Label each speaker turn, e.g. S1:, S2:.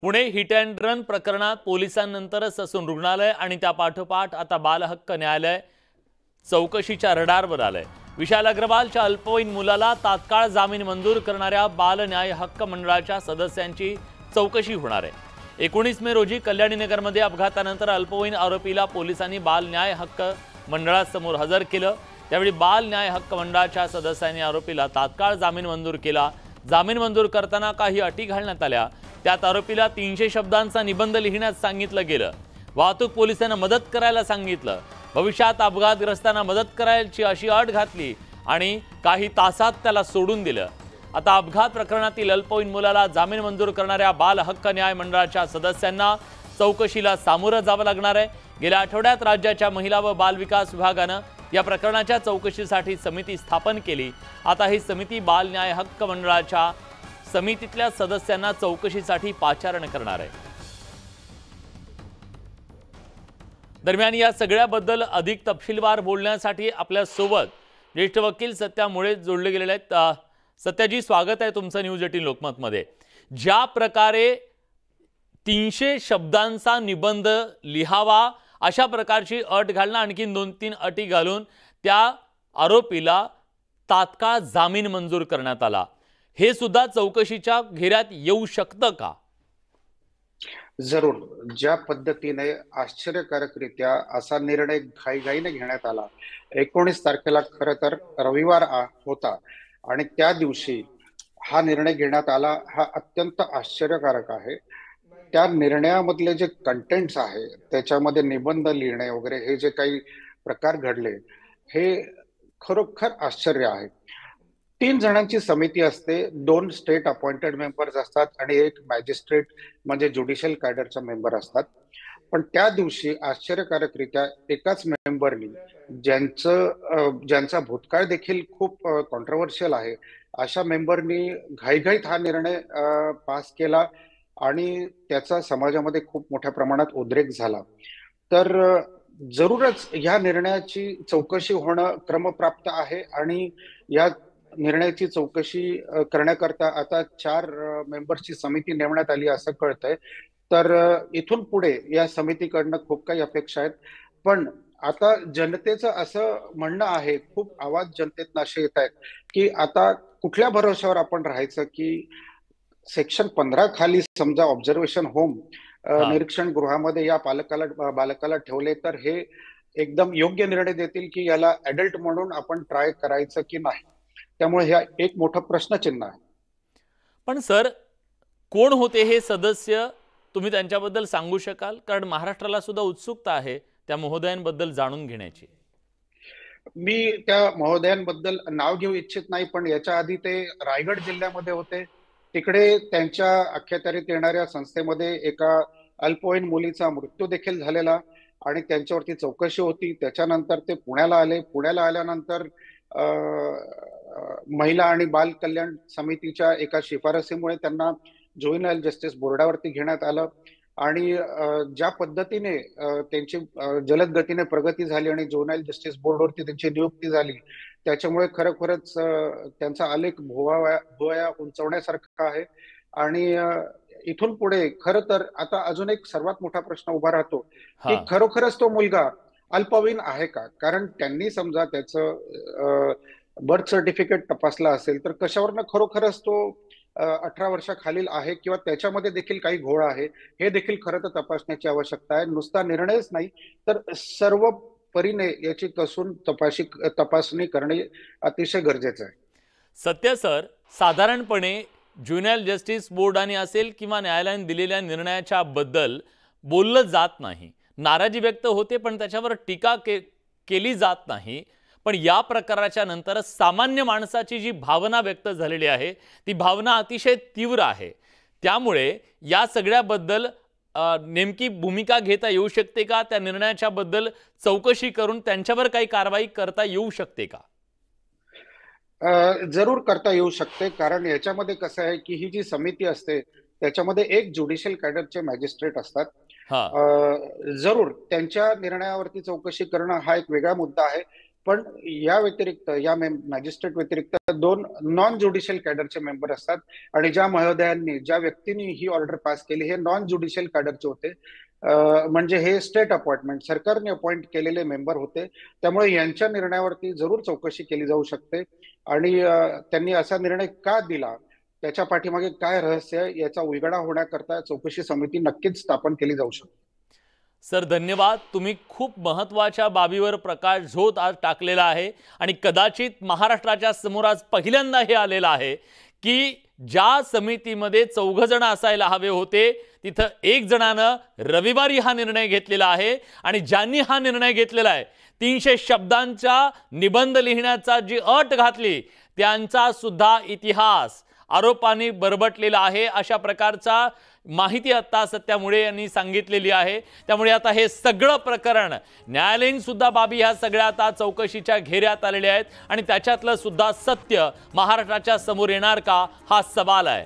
S1: Pune hit and run प्रकरणात पोलिसांनंतरच Sassoon रुग्णालय आणि त्या पाठोपाठ आता बालहक्क न्यायालय चौकशीच्या रडारवर आलंय। विशाल अग्रवालच्या अल्पवयीन मुलाला तात्काळ जामीन मंजूर करणाऱ्या बाल न्याय हक्क मंडळाच्या सदस्यांची चौकशी होणार आहे। 19 मे रोजी कल्याणीनगरमध्ये अपघातानंतर अल्पवयीन आरोपीला पोलिसांनी बाल न्याय हक्क मंडळासमोर हजर केलं। त्यावेळी बाल न्याय हक्क मंडळाच्या सदस्यांनी आरोपीला तात्काळ जामीन मंजूर केला। जामीन मंजूर करताना काही अटी घालण्यात आल्या। त्यात आरोपीला 300 शब्दांचा निबंध लिहिण्यास सांगितलं गेलं। वाहतूक पोलिसांना मदत करायला सांगितलं। भविष्यात अपघातग्रस्तांना मदत करायची अशी अट घातली आणि काही तासात त्याला सोडून दिलं। आता अपघात प्रकरणातील अल्पवयीन मुलाला जामीन मंजूर करणाऱ्या बाल हक्क न्याय मंडळाच्या सदस्यांना चौकशीला सामोरं जावं लागणार आहे। गेल्या आठवड्यात राज्याच्या महिला व बाल विकास विभागानं या प्रकरणाच्या चौकशीसाठी समिती स्थापन केली। आता ही समिती बाल न्याय हक्क मंडळाच्या समितीतल्या सदस्यांना चौकशीसाठी पाचारण करणार आहे। दरम्यान या सगळ्याबद्दल अधिक तपशीलवार बोलण्यासाठी आपल्या सोबत ज्येष्ठ वकील सत्या मुळे जोडले गेलेले आहेत। सत्याजी, स्वागत आहे तुमचं न्यूज 18 लोकमत मध्ये। ज्या प्रकारे 300 शब्दांचा निबंध लिहावा अशा प्रकारची अट घालणं, आणखी 2-3 अटी घालून त्या आरोपीला तात्काळ जामीन मंजूर करण्यात आला, हे सुद्धा चौकशीच्या घेऱ्यात येऊ शकतं का?
S2: जरूर। ज्या पद्धतीने आश्चर्यकारकरित्या असा निर्णय घाईघाईने घेण्यात आला, 19 तारखेला खरं तर रविवार होता आणि त्या दिवशी हा निर्णय घेण्यात आला, हा अत्यंत आश्चर्यकारक आहे। त्या निर्णयामधले जे कंटेंट्स आहे, त्याच्यामध्ये निबंध लिहिणे वगैरे हे जे काही प्रकार घडले, हे खरोखर आश्चर्य आहे। 3 जणांची समिती असते, 2 स्टेट अपॉइंटेड मेंबर्स असतात आणि 1 मॅजिस्ट्रेट म्हणजे ज्युडिशियल कॅडरचा मेंबर असतात। पण त्या दिवशी आश्चर्यकारकरित्या एकाच मेंबरनी ज्यांचा भूतकाळ देखील खूप कॉन्ट्रोवर्शियल आहे, अशा मेंबरनी घाईघाईत हा निर्णय पास केला आणि त्याचा समाजामध्ये खूप मोठ्या प्रमाणात उद्रेक झाला। तर जरूरच ह्या निर्णयाची चौकशी होणं क्रमप्राप्त आहे आणि या निर्णयाची चौकशी करण्याकरता आता 4 मेंबर्सची समिती नेमण्यात आली असं कळतंय। तर इथून पुढे या समितीकडनं खूप काही अपेक्षा आहेत। पण आता जनतेचं असं म्हणणं आहे, खूप आवाज जनतेतनं असे येत आहेत की आता कुठल्या भरोश्यावर आपण राहायचं की सेक्शन 15 खाली समजा ऑब्झर्वेशन होम निरीक्षण गृहामध्ये या बालकाला ठेवले तर हे एकदम योग्य निर्णय देतील की याला ऍडल्ट म्हणून आपण ट्राय करायचं की नाही। त्यामुळे हे एक मोठं प्रश्नचिन्ह आहे।
S1: पण सर, कोण होते हे सदस्य? तुम्ही त्यांच्याबद्दल सांगू शकाल? कारण महाराष्ट्राला सुद्धा उत्सुकता आहे त्या महोदयांबद्दल जाणून घेण्याची।
S2: मी त्या महोदयांबद्दल नाव घेऊ इच्छित नाही, पण याच्या आधी ते रायगड जिल्ह्यामध्ये होते। तिकडे त्यांच्या अखत्यारीत येणाऱ्या संस्थेमध्ये एका अल्पवयीन मुलीचा मृत्यू देखील झालेला आणि त्यांच्यावरती चौकशी होती। त्याच्यानंतर ते पुण्याला आले। पुण्याला आल्यानंतर महिला आणि बाल कल्याण समितीच्या एका शिफारसीमुळे त्यांना ज्युव्हेनाइल जस्टिस बोर्डावरती घेण्यात आलं आणि ज्या पद्धतीने त्यांची जलद गतीने प्रगती झाली आणि ज्युव्हेनाइल जस्टिस बोर्डवरती त्यांची नियुक्ती झाली, त्याच्यामुळे खरोखरच त्यांचा आलेख भुवया उंचवण्यासारखा आहे। आणि इथून पुढे खरं तर आता अजून एक सर्वात मोठा प्रश्न उभा राहतो की खरोखरच तो मुलगा अल्पवयीन आहे का? कारण त्यांनी समजा त्याचं बर्थ सर्टिफिकेट तपासला असेल तर कशावरनं खरोखरच तो 18 वर्षाखालील आहे किंवा त्याच्यामध्ये देखील काही घोळ आहे, हे देखील खरं तर तपासण्याची आवश्यकता आहे। नुसता निर्णयच नाही तर सर्व परीने याची कसून तपासणी करणे अतिशय गरजेचं आहे।
S1: सत्य सर, साधारणपणे ज्युव्हेनाइल जस्टिस बोर्डाने असेल किंवा न्यायालयाने दिलेल्या निर्णयाच्या बद्दल बोललं जात नाही, नाराजी व्यक्त होते, पण त्याच्यावर टीका केली जात नाही। पण या प्रकाराच्या नंतर सामान्य माणसाची जी भावना व्यक्त झालेली आहे, ती भावना अतिशय तीव्र आहे। त्यामुळे या सगळ्याबद्दल नेमकी भूमिका घेता येऊ शकते का? त्या निर्णयाच्या बद्दल चौकशी करून त्यांच्यावर काही कारवाई करता येऊ शकते का?
S2: जरूर करता येऊ शकते, कारण याच्यामध्ये कसं आहे की ही जी समिती असते त्याच्यामध्ये एक ज्युडिशियल कॅडरचे मॅजिस्ट्रेट असतात। जरूर त्यांच्या निर्णयावरती चौकशी करणं हा एक वेगळा मुद्दा आहे, पण या व्यतिरिक्त या मॅजिस्ट्रेट व्यतिरिक्त 2 नॉन ज्युडिशियल कॅडरचे मेंबर असतात आणि ज्या महोदयांनी ज्या व्यक्तींनी ही ऑर्डर पास केली हे नॉन ज्युडिशियल कॅडरचे होते. म्हणजे हे स्टेट अपॉइंटमेंट सरकारने अपॉइंट केलेले मेंबर होते. त्यामुळे यांच्या निर्णयावरती जरूर चौकशी केली जाऊ शकते आणि त्यांनी असा निर्णय का दिला त्याच्या पाठीमागे काय रहस्य आहे याचा उलगडा होण्याकरता चौकशी समिती नक्कीच स्थापन केली जाऊ शकते.
S1: सर धन्यवाद. तुम्ही खूप महत्त्वाच्या बाबीवर प्रकाश झोत आज टाकलेला आहे आणि कदाचित महाराष्ट्राच्या समोर आज पहिल्यांदा हे आलेलं आहे की ज्या समितीमध्ये 4 जण असायला हवे होते तिथं 1 जणानं रविवारी हा निर्णय घेतलेला आहे आणि ज्यांनी हा निर्णय घेतलेला आहे 300 शब्दांचा निबंध लिहिण्याचा जी अट घातली त्यांचा सुद्धा इतिहास आरोपांनी बरबटलेला आहे अशा प्रकारचा माहिती आता सत्या मुळे यांनी सांगितलेली आहे. त्यामुळे आता हे सगळं प्रकरण न्यायालयीन सुद्धा बाबी ह्या सगळ्या आता चौकशीच्या घेऱ्यात आलेल्या आहेत आणि त्याच्यातलं सुद्धा सत्य महाराष्ट्राच्या समोर येणार का हा सवाल आहे.